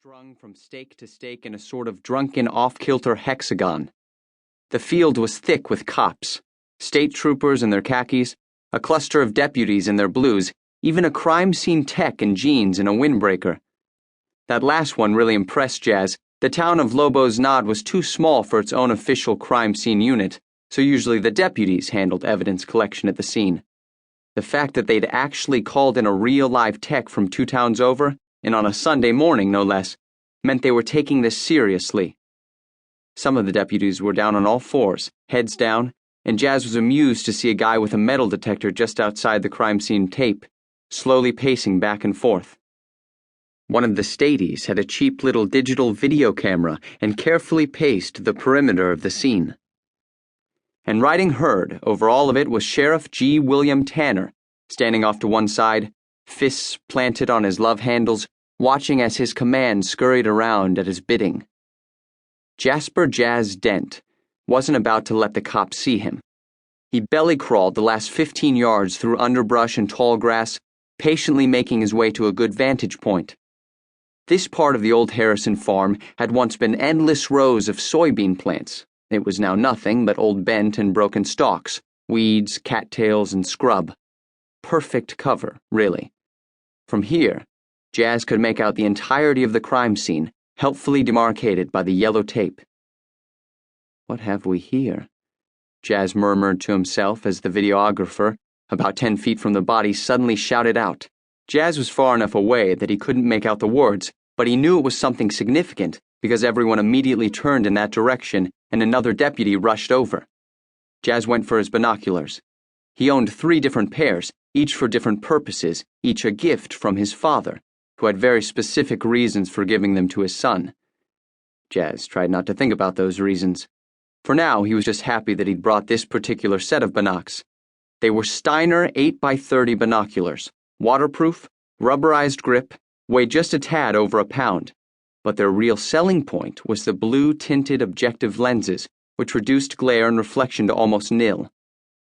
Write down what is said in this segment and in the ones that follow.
strung from stake to stake in a sort of drunken off-kilter hexagon. The field was thick with cops, state troopers in their khakis, a cluster of deputies in their blues, even a crime scene tech in jeans and a windbreaker. That last one really impressed Jazz. The town of Lobo's Nod was too small for its own official crime scene unit, so usually the deputies handled evidence collection at the scene. The fact that they'd actually called in a real live tech from 2 towns over, and on a Sunday morning no less, meant they were taking this seriously. Some of the deputies were down on all fours, heads down, and Jazz was amused to see a guy with a metal detector just outside the crime scene tape, slowly pacing back and forth. One of the stadies had a cheap little digital video camera and carefully paced the perimeter of the scene. And riding herd over all of it was Sheriff G. William Tanner, standing off to one side, fists planted on his love handles, watching as his command scurried around at his bidding. Jasper Jazz Dent wasn't about to let the cops see him. He belly-crawled the last 15 yards through underbrush and tall grass, patiently making his way to a good vantage point. This part of the old Harrison farm had once been endless rows of soybean plants. It was now nothing but old bent and broken stalks, weeds, cattails, and scrub. Perfect cover, really. From here, Jazz could make out the entirety of the crime scene, helpfully demarcated by the yellow tape. "What have we here?" Jazz murmured to himself as the videographer, about 10 feet from the body, suddenly shouted out. Jazz was far enough away that he couldn't make out the words, but he knew it was something significant because everyone immediately turned in that direction and another deputy rushed over. Jazz went for his binoculars. He owned 3 different pairs, each for different purposes, each a gift from his father, who had very specific reasons for giving them to his son. Jazz tried not to think about those reasons. For now, he was just happy that he'd brought this particular set of binocs. They were Steiner 8x30 binoculars, waterproof, rubberized grip, weighed just a tad over a pound. But their real selling point was the blue-tinted objective lenses, which reduced glare and reflection to almost nil.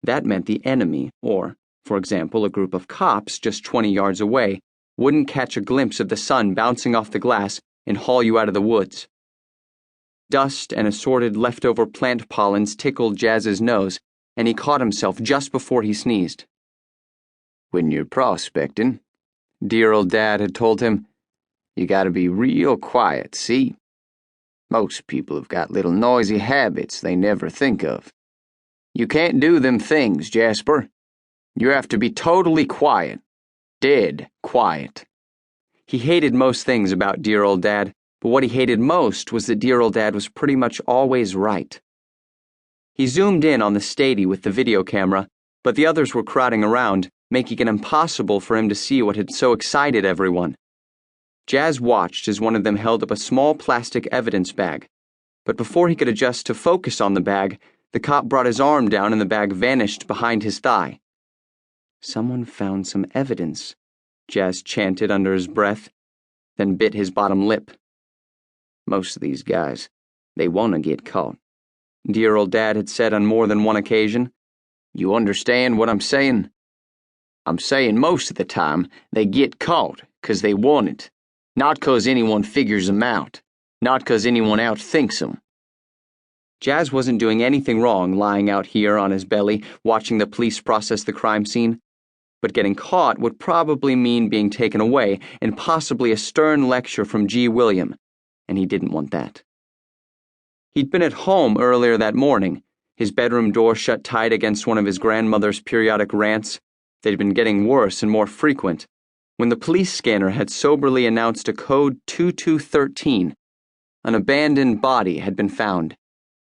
That meant the enemy, or, for example, a group of cops just 20 yards away, wouldn't catch a glimpse of the sun bouncing off the glass and haul you out of the woods. Dust and assorted leftover plant pollens tickled Jazz's nose, and he caught himself just before he sneezed. "When you're prospecting," dear old Dad had told him, "you gotta be real quiet, see? Most people have got little noisy habits they never think of. You can't do them things, Jasper. You have to be totally quiet. Dead quiet." He hated most things about dear old Dad, but what he hated most was that dear old Dad was pretty much always right. He zoomed in on the stady with the video camera, but the others were crowding around, making it impossible for him to see what had so excited everyone. Jazz watched as one of them held up a small plastic evidence bag, but before he could adjust to focus on the bag, the cop brought his arm down and the bag vanished behind his thigh. "Someone found some evidence," Jazz chanted under his breath, then bit his bottom lip. "Most of these guys, they want to get caught," dear old Dad had said on more than one occasion. "You understand what I'm saying? I'm saying most of the time they get caught 'cause they want it, not 'cause anyone figures them out, not 'cause anyone outthinks them." Jazz wasn't doing anything wrong lying out here on his belly, watching the police process the crime scene, but getting caught would probably mean being taken away and possibly a stern lecture from G. William, and he didn't want that. He'd been at home earlier that morning, his bedroom door shut tight against one of his grandmother's periodic rants. They'd been getting worse and more frequent, when the police scanner had soberly announced a code 2213. An abandoned body had been found.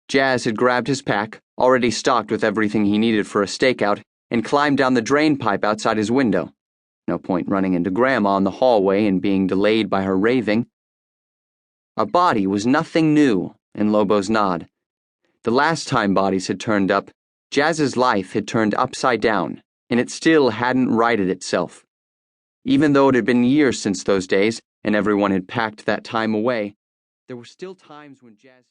Jazz had grabbed his pack, already stocked with everything he needed for a stakeout, and climbed down the drain pipe outside his window. No point running into Grandma in the hallway and being delayed by her raving. A body was nothing new in Lobo's Nod. The last time bodies had turned up, Jazz's life had turned upside down, and it still hadn't righted itself. Even though it had been years since those days, and everyone had packed that time away, there were still times when Jazz